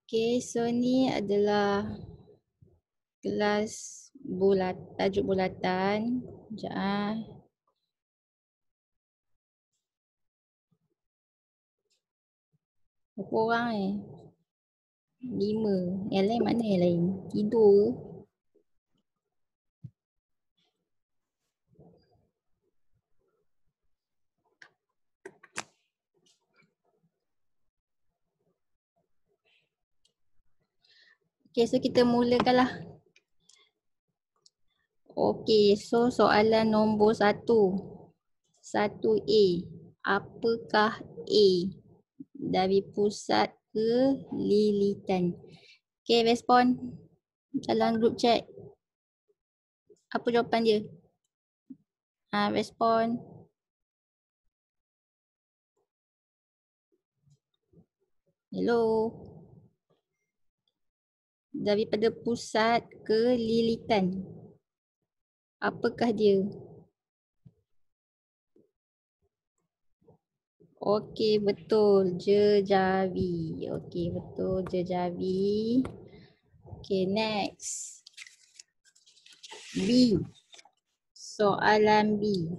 Okay, so ni adalah kelas bulat, tajuk bulatan. Sekejap ah. Berapa orang 5. Yang lain mana yang lain? Tidur ke? Okay, so kita mulakanlah. Okay, so soalan nombor 1. 1A. Apakah A? Dari pusat ke lilitan? Okay, respon dalam group chat. Apa jawapan dia? Respon. Hello. Daripada pusat ke lilitan. Apakah dia? Okey, betul. Jejari. Okey, betul. Jejari. Okey, next. B. Soalan B.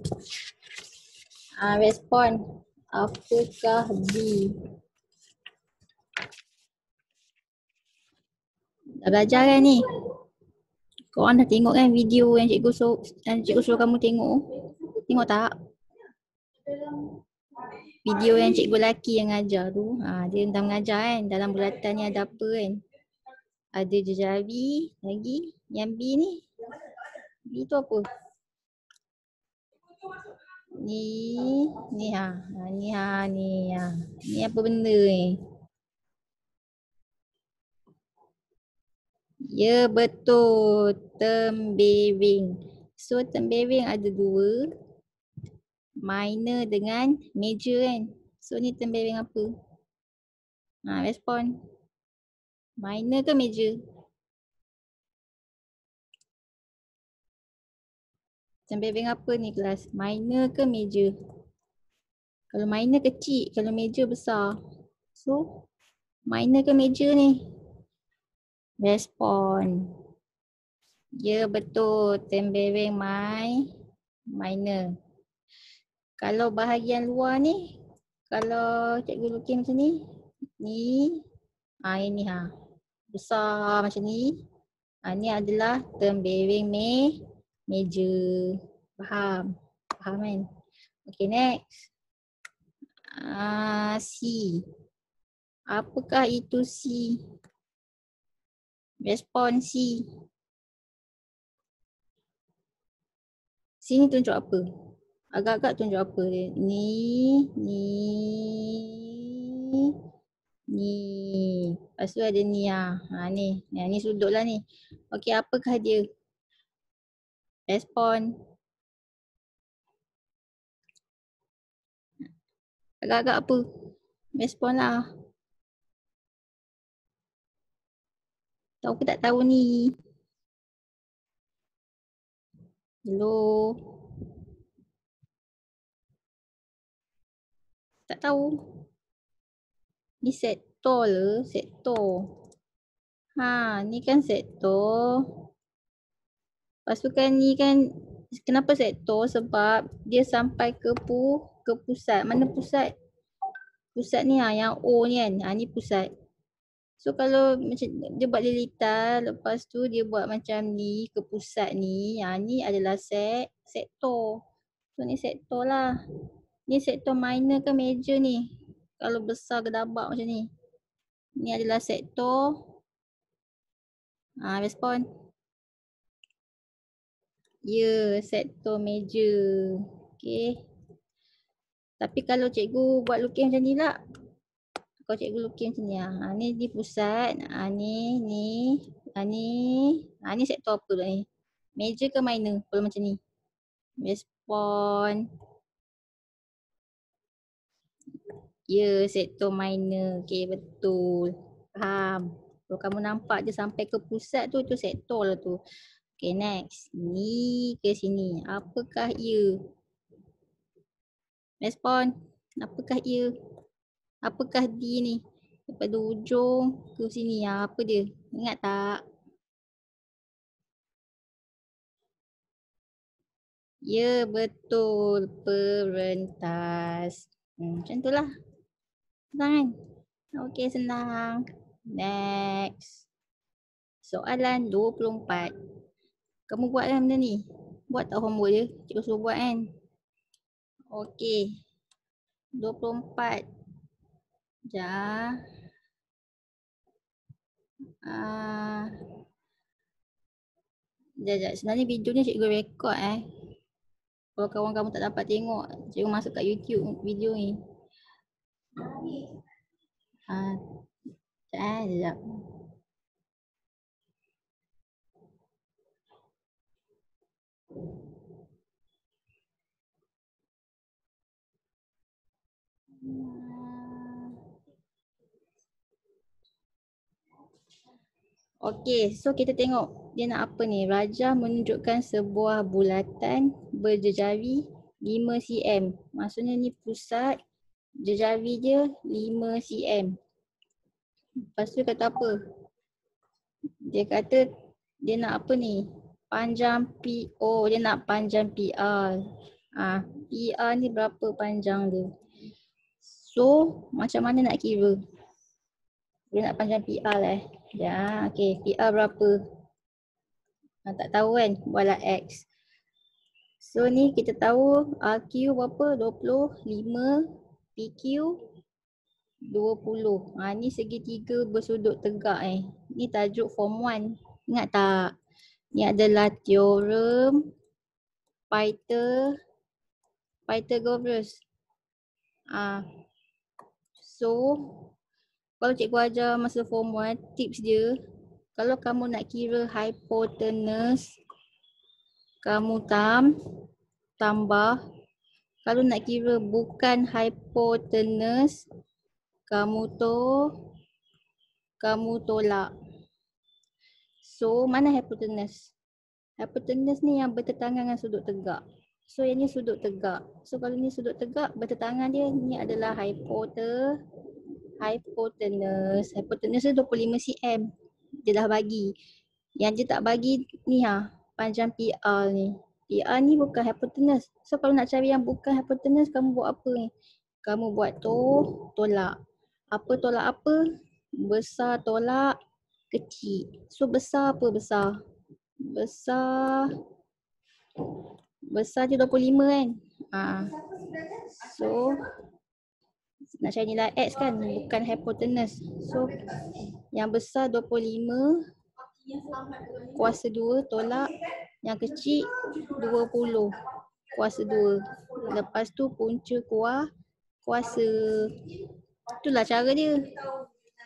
Respon. Apakah B? Dah belajar kan ni? Korang dah tengok kan video yang cikgu suruh kamu tengok? Tengok tak? Video yang cikgu lelaki yang ajar tu. Dia tentang mengajar kan. Dalam bulatan ni ada apa kan? Ada jejari lagi. Yang B ni. B tu apa? Ni apa benda ni? Ya, betul. Tembereng. So tembereng ada 2. Minor dengan major kan. So ni tembereng apa? Respon. Minor ke major? Tembereng apa ni kelas? Minor ke major? Kalau minor kecil, kalau major besar. So minor ke major ni? Respon. Ya, betul. Tembereng minor. Kalau bahagian luar ni, kalau cikgu lukis macam ni, ini besar macam ni. Ni adalah tembereng major. Faham? Faham kan? Okay, next. C. Apakah itu C? Respon C. Sini tunjuk apa? Agak-agak tunjuk apa dia? Ni. Lepas tu ada ni ni. Ni sudut lah ni. Okey, apakah dia? Respon. Agak-agak apa? Respon lah. Tahu ke tak tahu ni? Hello. Tak tahu. Ni sektor le, sektor. Ni kan sektor. Lepas tu kan ni kan, kenapa sektor? Sebab dia sampai ke pusat. Mana pusat? Pusat ni yang O ni kan. Ni pusat. So kalau macam dia buat lilitan, lepas tu dia buat macam ni ke pusat ni. Ni adalah sektor. So ni sektor lah. Ni sektor minor ke major ni? Kalau besar gedabak macam ni. Ni adalah sektor. Respon. Ya, sektor major. Okay. Tapi kalau cikgu buat lukis macam ni lah. Kalau cikgu lukis macam ni. Ni di pusat. Ni sektor apa ni? Major ke minor kalau macam ni? Respon. Ya, sektor minor. Okay, betul. Faham. Kalau kamu nampak dia sampai ke pusat tu sektor lah tu. Okay, next. Ni ke sini. Apakah ia? Respon. Apakah ia? Apakah D ni? Daripada ujung ke sini. Apa dia? Ingat tak? Ya, betul. Perentas. Macam itulah. Senang kan? Okey, senang. Next. Soalan 24. Kamu buat kan benda ni? Buat tak homework dia? Cikgu suruh buat kan? Okey. 24. Sekejap. Sekejap. Sebenarnya video ni cikgu rekod Kalau kawan kamu tak dapat tengok, cikgu masuk kat YouTube video ni. Sekejap. Okey, so kita tengok dia nak apa ni. Rajah menunjukkan sebuah bulatan berjejari 5 cm. Maksudnya ni pusat jejari dia 5 cm. Lepas tu kata apa? Dia kata dia nak apa ni? Panjang PO, dia nak panjang PR. PR ni berapa panjang dia? So, macam mana nak kira? Dia nak panjang PR Ya, okey. PR berapa? Tak tahu kan? Buatlah X. So ni kita tahu RQ berapa? 25, PQ 20. Ni segitiga bersudut tegak Ni tajuk form 1. Ingat tak? Ni adalah teorem Pythagoras. So kalau cikgu ajar masa form 1, tips dia, kalau kamu nak kira hypotenuse, kamu tambah. Kalau nak kira bukan hypotenuse, kamu tolak. So mana hypotenuse? Hypotenuse ni yang bertetangan dengan sudut tegak. So yang ni sudut tegak. So kalau ni sudut tegak, bertetangan dia, ni adalah hypotenuse. Hypotenuse dia 25 cm. Dia dah bagi. Yang dia tak bagi ni panjang PR ni. PR ni bukan hypotenuse. So kalau nak cari yang bukan hypotenuse, kamu buat apa ni? Kamu buat tolak. Apa tolak apa? Besar tolak kecil. So besar apa besar? Besar je 25 kan? So nak cari nilai X kan, bukan hypotenuse. So yang besar 25 kuasa 2 tolak yang kecil 20 kuasa 2. Lepas tu punca kuasa. Itulah cara dia.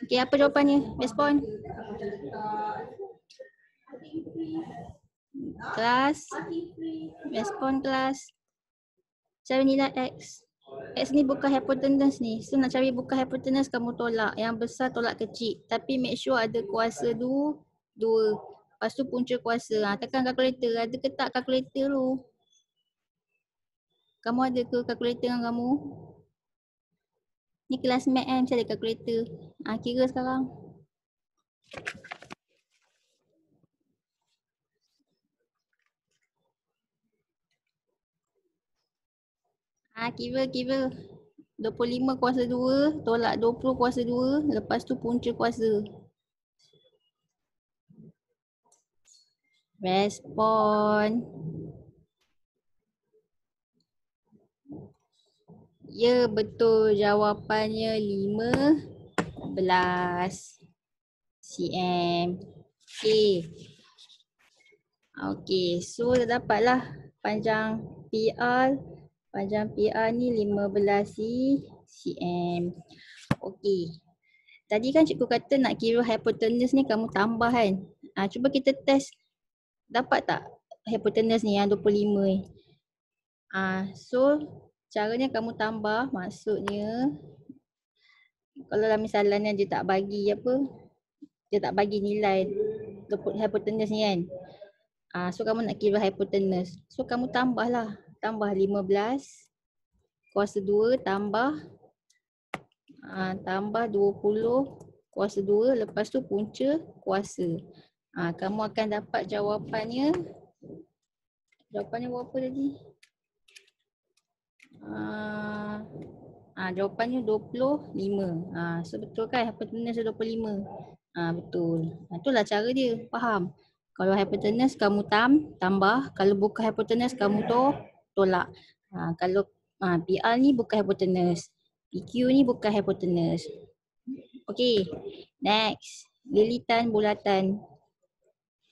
Okey, apa jawapannya? Respon. Kelas. Respon kelas. Cari nilai X. X ni bukan hypotenuse ni. So nak cari bukan hypotenuse, kamu tolak. Yang besar tolak kecil. Tapi make sure ada kuasa 2. Lepas tu punca kuasa. Tekan kalkulator. Ada ke tak kalkulator tu? Kamu ada ke kalkulator dengan kamu? Ni kelas mat mesti ada kalkulator. Kira sekarang. Kira 25 kuasa 2 tolak 20 kuasa 2, lepas tu punca kuasa. Respon. Ya, betul. Jawapannya 15 cm. Okey, so dah dapatlah panjang PR. Panjang PR ni 15 cm. Okey. Tadi kan cikgu kata nak kira hypotenuse ni kamu tambah kan. Cuba kita test. Dapat tak hypotenuse ni yang 25 ni? So caranya kamu tambah, maksudnya kalau dalam misalannya dia tak bagi dia tak bagi nilai hypotenuse ni kan. So kamu nak kira hypotenuse. So kamu tambahlah. Tambah 15 kuasa 2 tambah Tambah 20 kuasa 2, lepas tu punca kuasa. Kamu akan dapat jawapannya. Jawapannya berapa tadi? Jawapannya 25. So betul kan hypotenuse 25? Betul. Itulah cara dia, faham? Kalau hypotenuse kamu tambah, kalau bukan hypotenuse kamu tolak. Kalau PR ni bukan hypotenuse, PQ ni bukan hypotenuse. Okay, next. Lilitan bulatan.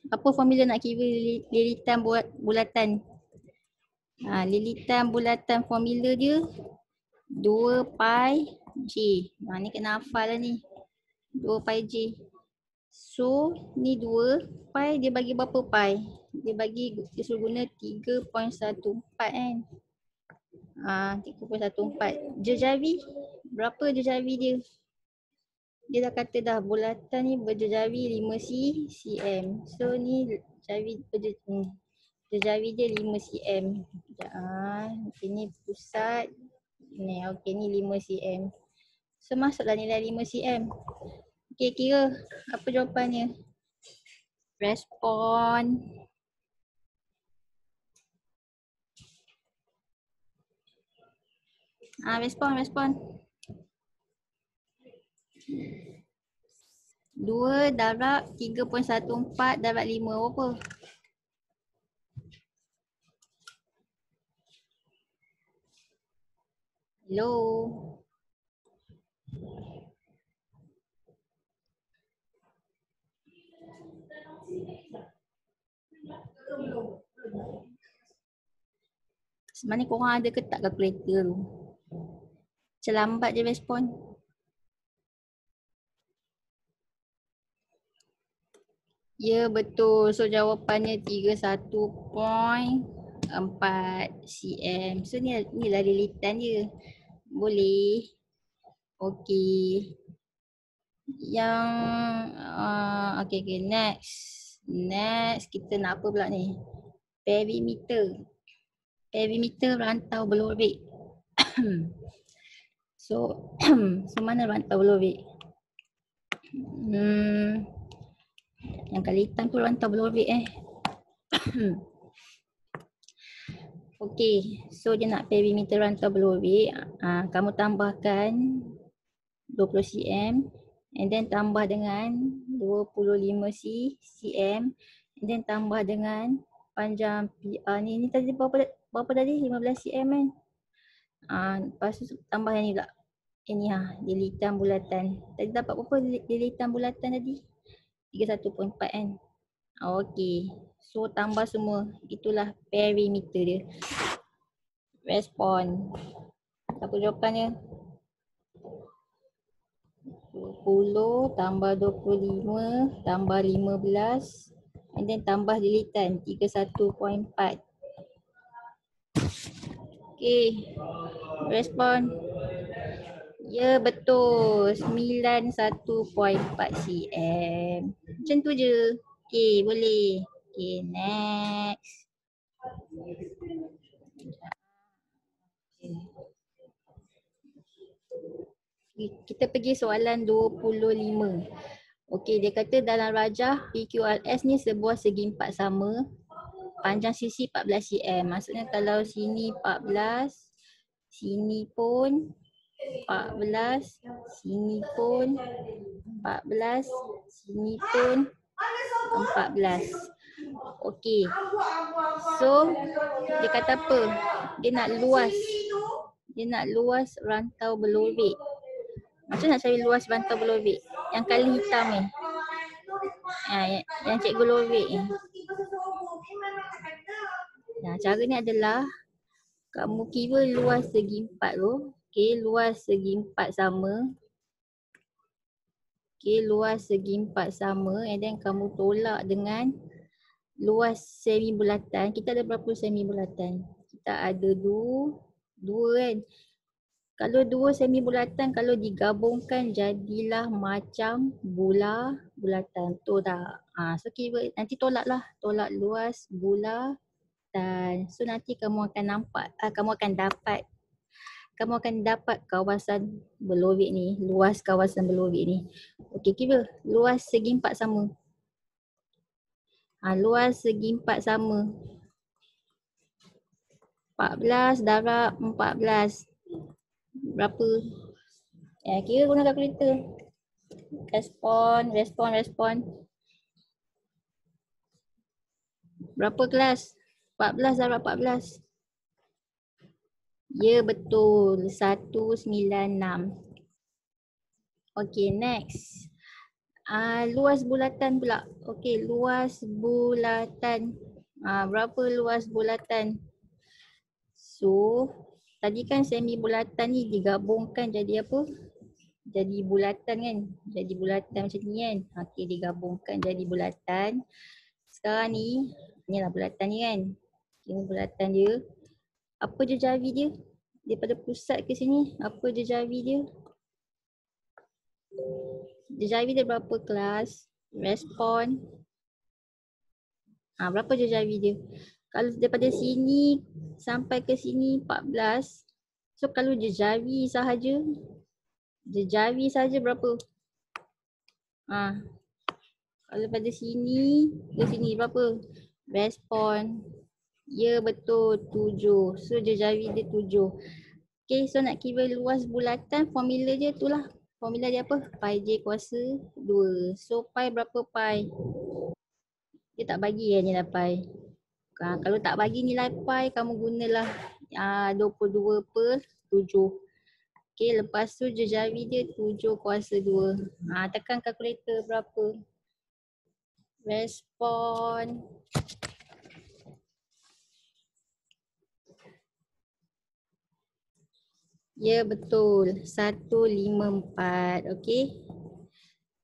Apa formula nak kira lilitan bulatan? Lilitan bulatan formula dia 2 pi J. Ni kena hafal lah ni. 2 pi J. So ni 2 pi dia bagi berapa pi? Dia suruh guna 3.14 kan. 3.14. Jejari berapa jejari dia? Dia dah kata dah bulatan ni berjejari 5 cm. So ni jejari dia 5 cm. Okay, ni pusat. Okay, ni 5 cm. So masuklah nilai 5 cm. Okay, kira apa jawapannya? Respon. Respon. 2 darab 3.14 darab 5 berapa? Hello. Sebenarnya korang ada ke tak kalkulator tu? Macam lambat je respon. Ya betul. So jawapannya 31.4 cm. So ni lah lilitan dia. Boleh. Okey. Yang okay, next kita nak apa pula ni? Perimeter rantau belorik. So mana rantau belorik? Yang kali hitam tu rantau belorik Okay, so dia nak perimeter rantau belorik. Kamu tambahkan 20 cm and then tambah dengan 25 cm and then tambah dengan panjang PR ni tadi berapa tadi? 15 cm kan? Lepas tu tambah yang ni pula. Ini lilitan bulatan. Tadi dapat berapa lilitan bulatan tadi? 31.4 kan? Okey. So tambah semua. Itulah perimeter dia. Respon. Apa jawapannya? 20 tambah 25 tambah 15 and then tambah lilitan 31.4. Okay, respon. Ya betul, 91.4 cm. Macam tu je. Okay, boleh. Okay, next. Kita pergi soalan 25. Okey, dia kata dalam rajah PQRS ni sebuah segi empat sama, panjang sisi 14 cm. Maksudnya kalau sini 14, sini pun 14, sini pun 14, sini pun 14. Okey. So, dia kata apa? Dia nak luas rantau belorik. Macam nak cari luas rantau belorik? Yang kali hitam ni. Yang cikgu lorik ni. Cara ni adalah kamu kira luas segi empat tu. Okay, luas segi empat sama. Okay, luas segi empat sama and then kamu tolak dengan luas semi bulatan. Kita ada berapa semi bulatan? Kita ada dua kan. Kalau dua semi bulatan, kalau digabungkan jadilah macam bulatan. Betul tak? So kira nanti tolak luas bulatan. So nanti kamu akan dapat kamu akan dapat kawasan berlobit ni, luas kawasan berlobit ni. Okey, kira luas segi empat sama. Luas segi empat sama. 14 darab 14. Berapa? Kira guna kalkulator. Respon. Berapa kelas? 14 darab 14. Ya betul, 196. Okey, next. Luas bulatan pula. Okey, luas bulatan. Berapa luas bulatan? So, tadi kan semi bulatan ni digabungkan jadi apa? Jadi bulatan kan? Jadi bulatan macam ni kan? Okey, digabungkan jadi bulatan. Sekarang ni, inilah bulatan ni kan? Ini bulatan dia. Apa je jari dia? Daripada pusat ke sini, apa je jari dia? Jari dia berapa kelas? Respon. Berapa je jari dia? Kalau daripada sini sampai ke sini 14. So kalau jari sahaja, jari sahaja berapa? Kalau daripada sini ke sini berapa? Respon. Ya betul, 7. So jari dia 7. Okay, so nak kira luas bulatan, formula dia tu lah. Formula dia apa? Pi J kuasa 2. So pi berapa pi? Dia tak bagi nilai pi. Kalau tak bagi nilai pi, kamu gunalah 22 per 7. Okay, lepas tu jari dia 7 kuasa 2. Tekan kalkulator berapa? Respon. Ya betul, 154. Okey.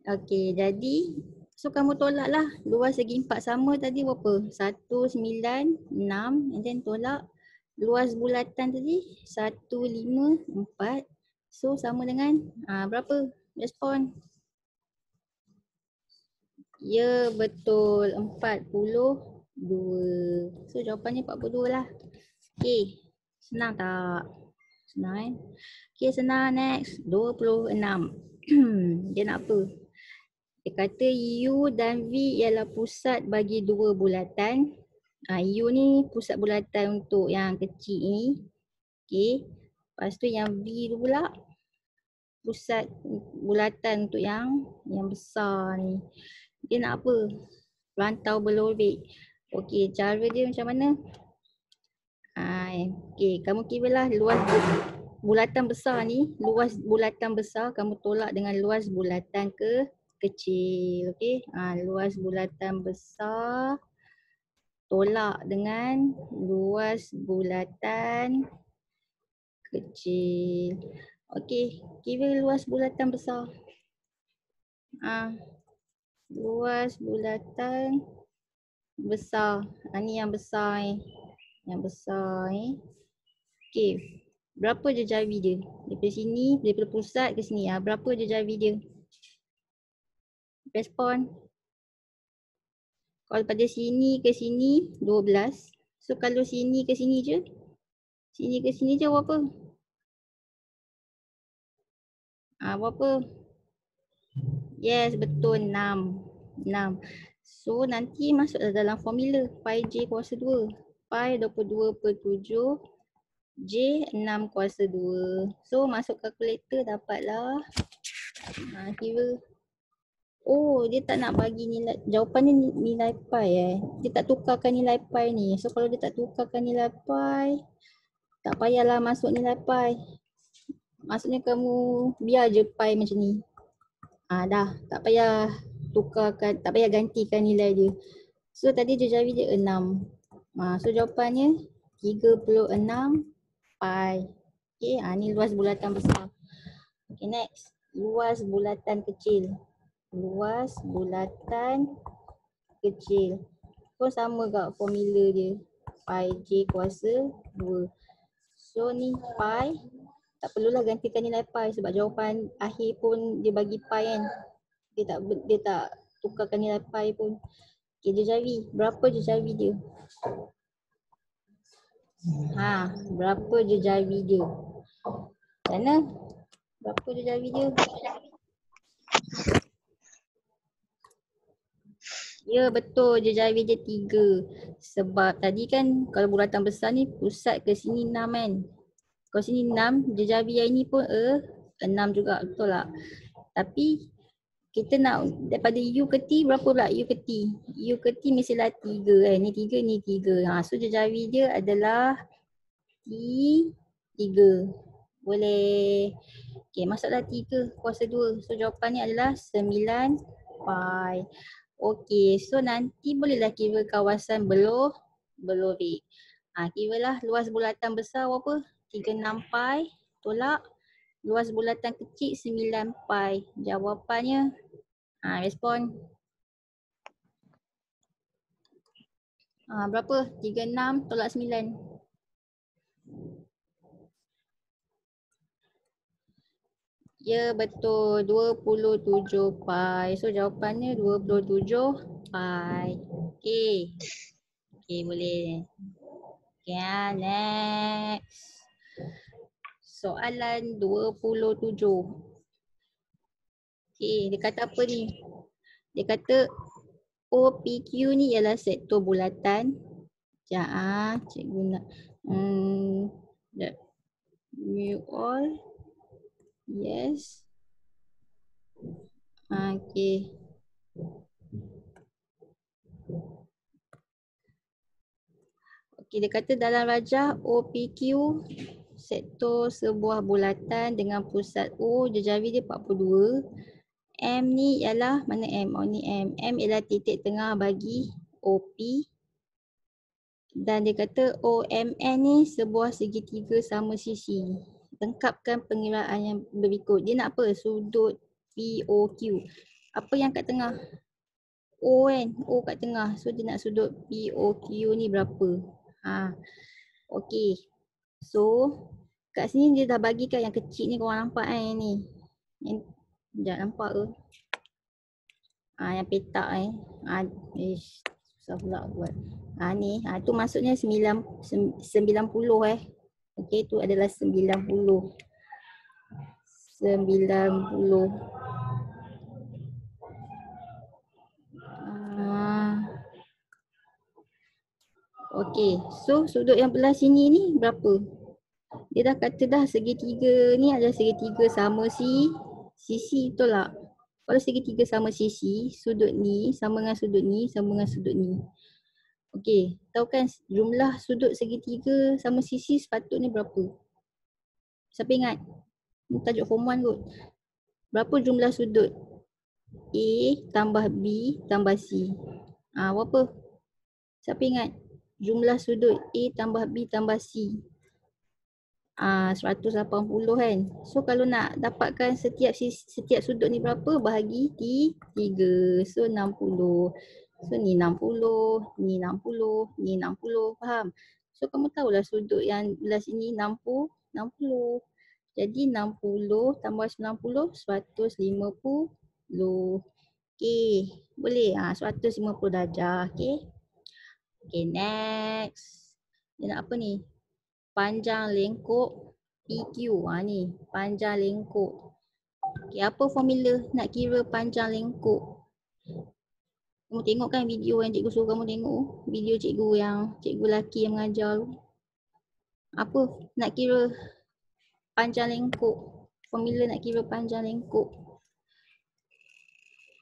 Okey, jadi so kamu tolak lah. Luas segi 4 sama tadi berapa? 196 and then tolak luas bulatan tadi 154. So sama dengan berapa? Respon. Ya betul, 42. So jawapannya 42 lah. Okey, senang tak? Senang kan? Okay, senang. Next, 26. Dia nak apa? Dia kata U dan V ialah pusat bagi dua bulatan. U ni pusat bulatan untuk yang kecil ni. Okay. Lepas tu yang V tu pula pusat bulatan untuk yang besar ni. Dia nak apa? Rantau berlobit. Okay, cara dia macam mana? Okay, kamu kira lah luas bulatan besar ni, luas bulatan besar kamu tolak dengan luas bulatan kecil. Okay, luas bulatan besar tolak dengan luas bulatan kecil. Okay, kira luas bulatan besar. Luas bulatan besar. Ni yang besar ni. Yang besar ni. Okay. Berapa je jari dia? Daripada sini, daripada pusat ke sini. Berapa je jari dia? Respon. Kalau pada sini ke sini, 12. So kalau sini ke sini je, sini ke sini je berapa? Berapa? Yes, betul, 6. 6. So nanti masuk dalam formula pi J kuasa 2. Pi 22 per 7. J 6 kuasa 2. So masuk kalkulator dapatlah. Kira. Oh, dia tak nak bagi nilai. Jawapannya nilai pi Dia tak tukarkan nilai pi ni. So kalau dia tak tukarkan nilai pi, tak payahlah masuk nilai pi. Maksudnya kamu biar je pi macam ni. Dah, tak payah tukarkan, tak payah gantikan nilai dia. So tadi je jari dia 6. So jawapannya 36 pi. Okay, ni luas bulatan besar. Okay, next. Luas bulatan kecil. Luas bulatan kecil. So sama kat formula dia. Pi J kuasa 2. So ni pi. Tak perlulah gantikan nilai pi sebab jawapan akhir pun dia bagi pi kan. Dia tak tukarkan nilai pi pun. Okay, je jari. Berapa je jari dia? Berapa je jari dia? Sana. Berapa jari dia? Ya betul, jari dia 3. Sebab tadi kan kalau bulatan besar ni pusat ke sini 6 kan. Kalau sini 6, jari yang ni pun 6 juga, betul tak? Tapi kita nak daripada U ke T berapa pula U ke T? U ke T mestilah 3 kan. Ni 3, ni 3. So jari dia adalah T3. Boleh. Okay, masuklah 3 kuasa 2. So jawapan ni adalah 9 pi. Okay, so nanti bolehlah kira kawasan belorik. Kiralah luas bulatan besar berapa? 36 pi tolak luas bulatan kecil 9 pi. Jawapannya respon. Berapa? 36 tolak 9. Ya betul, 27 pi. So jawapannya 27 pi. Okay. Okay boleh. Okay next. Soalan 27. Okay, dia kata apa ni? Dia kata OPQ ni ialah sektor bulatan. Sekejap cikgu nak mu all. Yes. Okay. Okay, dia kata dalam rajah OPQ sektor sebuah bulatan dengan pusat O, jari dia 42. M ni ialah, mana M? Oh ni M. M ialah titik tengah bagi OP. Dan dia kata OMN ni sebuah segitiga sama sisi. Lengkapkan pengiraan yang berikut. Dia nak apa? Sudut POQ. Apa yang kat tengah? O kan? O kat tengah. So dia nak sudut POQ ni berapa? Okay. So kat sini dia dah bagikan yang kecil ni, korang nampak kan yang ni? Sekejap nampak ke? Yang petak susah pula buat. Ni, tu maksudnya 90 Okay, tu adalah 90. 90. Okay, so sudut yang belah sini ni berapa? Dia dah kata dah segitiga ni adalah segitiga sama sisi, betul tak? Kalau segitiga sama sisi, sudut ni sama dengan sudut ni, sama dengan sudut ni. Okey, tahu kan jumlah sudut segitiga sama sisi sepatutnya berapa? Siapa ingat? Ini tajuk form 1 kot. Berapa jumlah sudut? A tambah B tambah C. Berapa? Siapa ingat? Jumlah sudut A tambah B tambah C. 180 kan. So kalau nak dapatkan setiap sudut ni berapa, bahagi 3. So 60. So ni 60, ni 60, ni 60. Faham? So kamu tahulah sudut yang belah sini 60. Jadi 60 tambah 90, 150. Okay, boleh? 150 darjah. Okay. Okay, next. Dia nak apa ni? Panjang lengkuk PQ. Ni panjang lengkuk. Okay, apa formula nak kira panjang lengkuk? Kamu tengok kan video yang cikgu suruh kamu tengok? Video cikgu yang cikgu lelaki yang mengajar tu. Apa nak kira panjang lengkuk? Formula nak kira panjang lengkuk.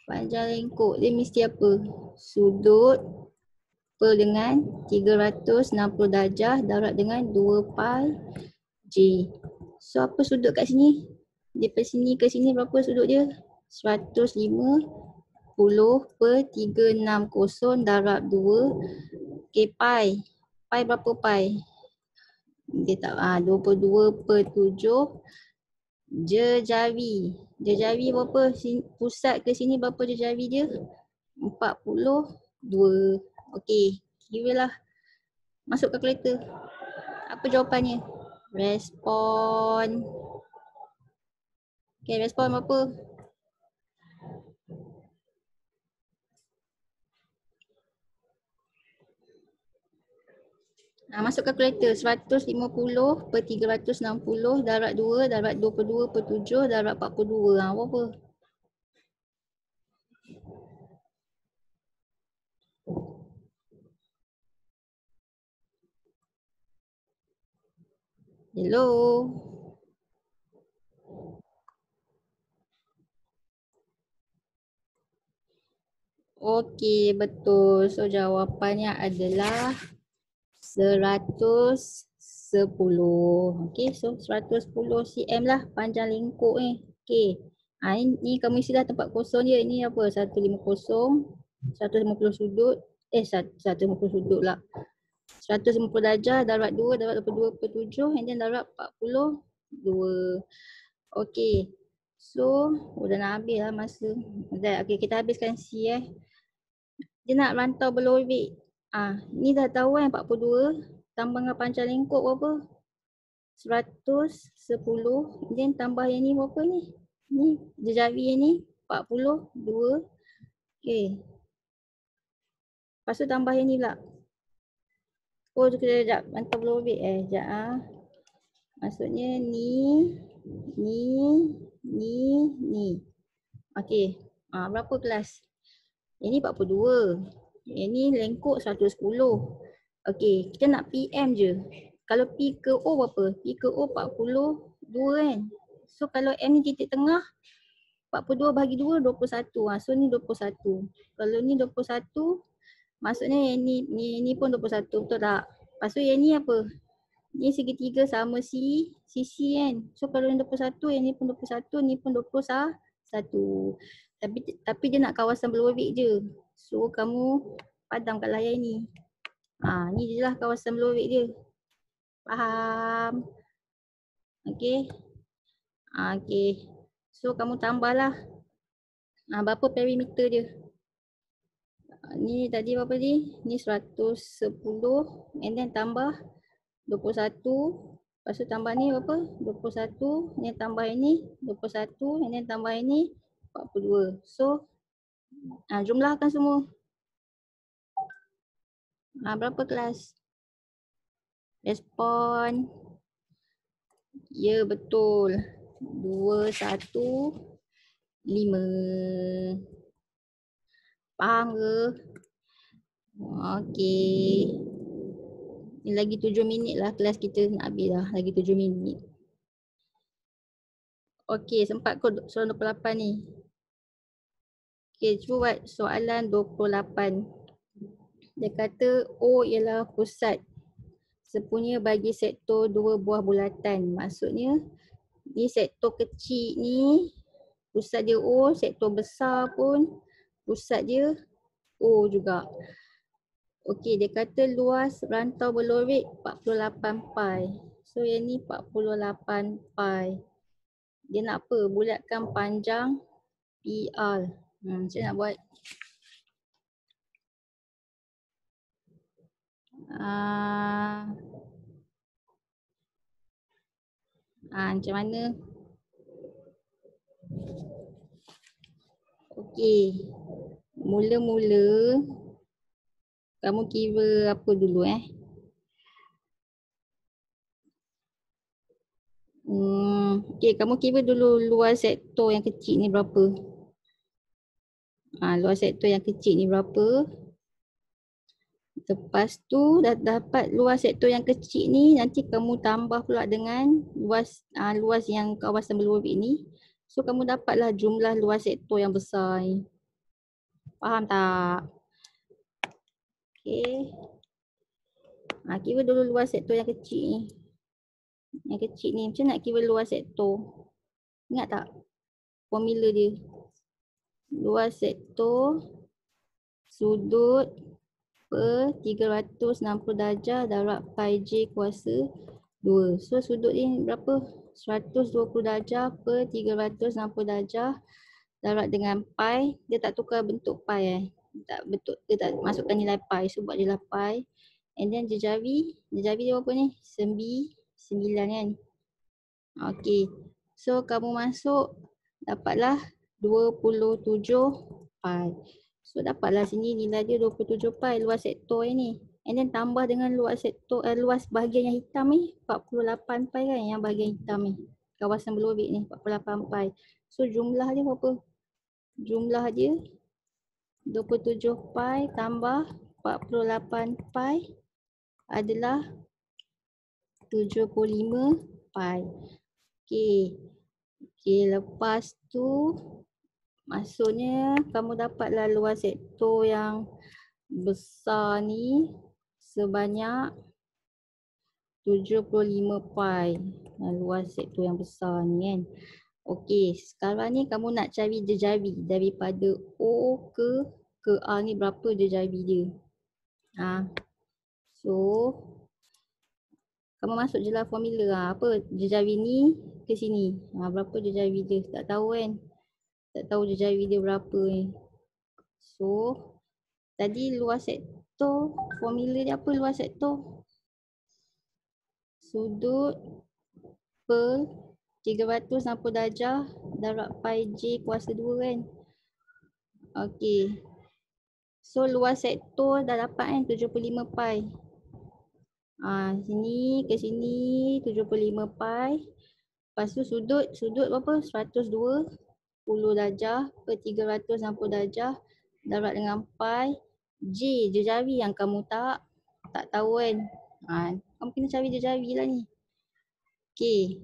Panjang lengkuk dia mesti apa? Sudut per dengan 360 darjah darab dengan 2 pi J. So apa sudut kat sini? Daripada sini ke sini berapa sudut dia? 150 per 360 darab 2. Okay, pi. Pi berapa pi? Dia tak, 22 per 7. Jejari. Jejari berapa? Pusat ke sini berapa jejari dia? 42. Okay, kiralah. Masuk kalkulator. Apa jawapannya? Respon. Okay, respon berapa? Masuk kalkulator 150 per 360 darab 2 darab 22 per 7 darab 42. Berapa? Hello. Okey, betul. So jawapannya adalah 110. Okey, so 110 cm lah panjang lingkup ni. Okey. Ni kamu isi dah tempat kosong dia. Ini apa? 150. 150 sudut. 150 sudut lah. 150 darjah darab 2 darab 22 per 7 and then darab 42. Okey. So, dah nak habis lah masa. Okey, kita habiskan C Dia nak rantau berlobek. Ni dah tahu kan 42 tambah dengan panjang lingkup berapa? 110. Then tambah yang ni berapa ni? Ni jejari yang ni 42. Okey. Lepas tu tambah yang ni pula. Oh, tu kejap. Rantau berlobek sekejap Maksudnya ni. Okey. Berapa kelas? Yang ni 42. Yang ni lengkuk 110. Okey, kita nak PM je. Kalau P ke O berapa? P ke O 42 kan? So kalau M ni titik tengah 42 bagi 2 21. So ni 21. Kalau ni 21 maksudnya yang ni pun 21, betul tak? Lepas tu yang ni apa? Ni segitiga sama sisi kan. So kalau ni 21, yang ni pun 21, ni pun 21. Tapi dia nak kawasan berlobek je. So kamu padamkan layar ni. Ni je lah kawasan berlobek dia. Faham? Okey. Okey. So kamu tambahlah. Berapa perimeter dia? Ni tadi berapa ni? Ni 110 and then tambah 21. Lepas tu tambah ni berapa? 21. Ni tambah ini 21 and then tambah ini 42. So jumlahkan semua. Berapa kelas? Respon. Ya, betul. 215. Faham ke? Okey. Ni lagi 7 minit lah kelas kita nak habis dah. Lagi 7 minit. Okey, sempat kau soalan 28 ni. Okey, cuba buat soalan 28. Dia kata O ialah pusat sepunya bagi sektor 2 buah bulatan. Maksudnya ni sektor kecil ni pusat dia O, sektor besar pun pusat dia O juga. Okey, dia kata luas rantau berlobek 48 pi. So yang ni 48 pi. Dia nak apa? Bulatkan panjang PR. Saya nak buat macam mana? Okey. Mula-mula kamu kira apa dulu Okey, kamu kira dulu luas sektor yang kecil ni berapa? Luas sektor yang kecil ni berapa? Lepas tu dah dapat luas sektor yang kecil ni, nanti kamu tambah pula dengan luas yang kawasan berlobek ni. So kamu dapatlah jumlah luas sektor yang besar ni. Faham tak? Okey. Kira dulu luas sektor yang kecil ni. Yang kecil ni macam nak kira luas sektor? Ingat tak formula dia? Luas sektor sudut per 360 darjah darab pi j kuasa 2. So sudut ni berapa? 120 darjah per 360 darjah darab dengan pi. Dia tak tukar bentuk pi dia tak masukkan nilai pi. So buat je lah pi. And then jejari dia berapa ni? 9 kan? Okey. So kamu masuk dapatlah 27 pi. So dapatlah sini nilai dia 27 pi luas sektor ni. And then tambah dengan luas sektor, luas bahagian yang hitam ni 48 pi kan, yang bahagian hitam ni. Kawasan belorbit ni 48 pi. So jumlah dia berapa? Jumlah dia 27 pi tambah 48 pi adalah 75 pi. Okey. Okey, lepas tu maksudnya kamu dapatlah luas sektor yang besar ni sebanyak 75 pi. Luas sektor yang besar ni kan. Okey, sekarang ni kamu nak cari jejari daripada O ke A ni berapa jejari dia. So kamu masuk je lah formula. Apa jejari ni ke sini. Berapa jejari dia. Tak tahu kan. Tak tahu jejari dia berapa ni. So tadi luas sektor, formula dia apa luas sektor? Sudut per 360 darjah darab pi J kuasa 2 kan. Okey. So luas sektor dah dapat kan 75 pi. Sini ke sini 75 pi. Lepas tu sudut berapa? 120 darjah per 360 darjah darab dengan pi J jejari yang kamu tak tahu kan. Kamu kena cari jejari lah ni. Okey.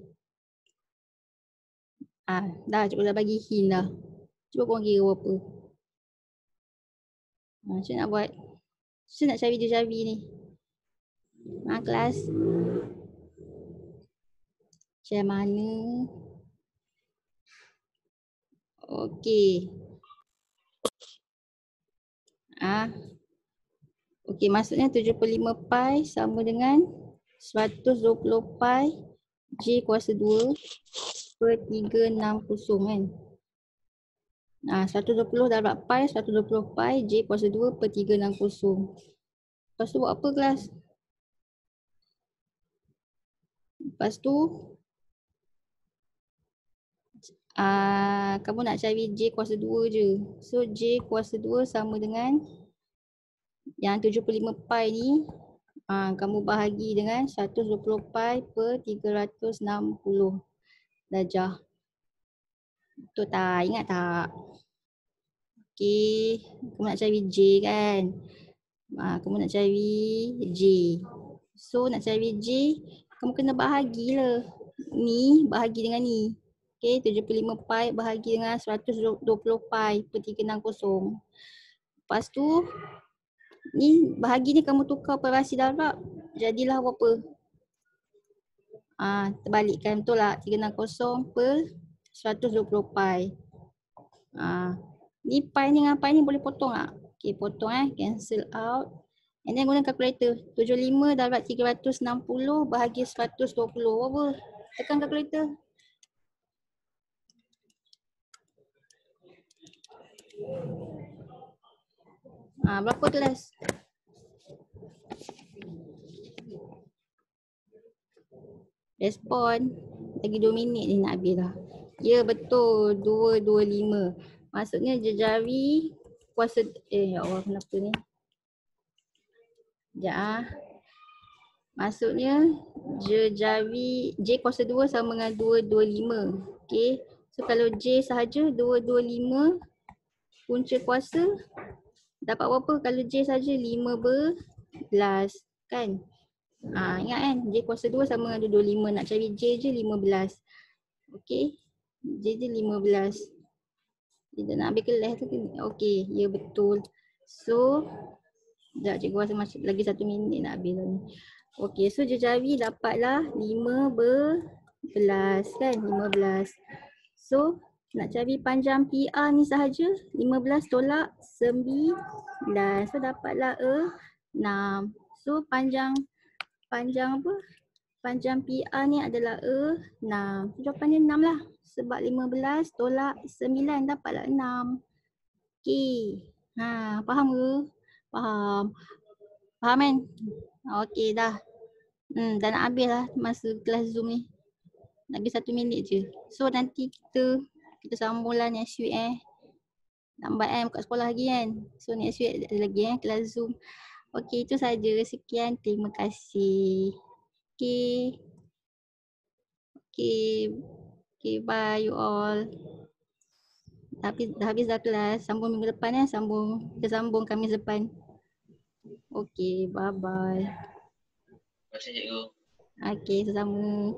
Dah cuba dah bagi hint dah. Cuba korang kira berapa. Macam nak buat. Macam nak cari jejari ni. Kelas. Macam mana? Okey. Okey, maksudnya 75 pi sama dengan 120 pi J kuasa 2 per 360 kan. 120 darab pi, 120 pi J kuasa 2 per 360. Lepas tu buat apa kelas? Lepas tu kamu nak cari J kuasa 2 je. So J kuasa 2 sama dengan yang 75 pi ni kamu bahagi dengan 120 pi per 360 darjah. Betul tak? Ingat tak? Okey, kamu nak cari J kan? Kamu nak cari J. So nak cari J, kamu kena bahagilah. Ni bahagi dengan ni. Okey, 75 pi bahagi dengan 120 pi per 360. Lepas tu, ni bahagi ni kamu tukar perasi darab. Jadilah berapa? Terbalikkan betul lah. 360 per 120 pi. Ni pi ni dengan pi ni boleh potong tak? Okay, potong cancel out. And then guna kalkulator. 75 darab 360 bahagi 120. Berapa? Tekan kalkulator. Berapa kelas? Respon. Lagi 2 minit ni nak habis dah. Ya betul, 225. Maksudnya jejari kuasa, ya Allah kenapa ni? Sekejap Maksudnya jejari J kuasa 2 sama dengan 225. Okay. So kalau J sahaja 225 punca kuasa dapat berapa? Kalau J sahaja 15 kan? Ingat kan? J kuasa 2 sama dengan 225. Nak cari J je 15. Okay. J je 15. Kita nak ambil kelas tu. Okay. Ya betul. So sekejap cikgu rasa macam lagi 1 minit nak habis ni. Okay, so jejari dapatlah 15 kan, 15. So nak cari panjang PR ni sahaja 15 tolak 9. So dapatlah 6. So panjang apa? Panjang PR ni adalah 6. Jawapannya 6 lah. Sebab 15 tolak 9 dapatlah 6. Okay. Faham ke? Faham. Faham kan? Okey dah. Dah nak habis lah masa kelas Zoom ni. Lagi 1 minit je. So nanti kita sambung lah next week Lambat buka sekolah lagi kan. So next week ada lagi kelas Zoom. Okey, itu saja. Sekian, terima kasih. Okey. Okey. Okey, bye you all. Dah habis dah kelas. Sambung minggu depan kita sambung Khamis depan. Okey, bye bye. Terima kasih cikgu. Okey, sesama.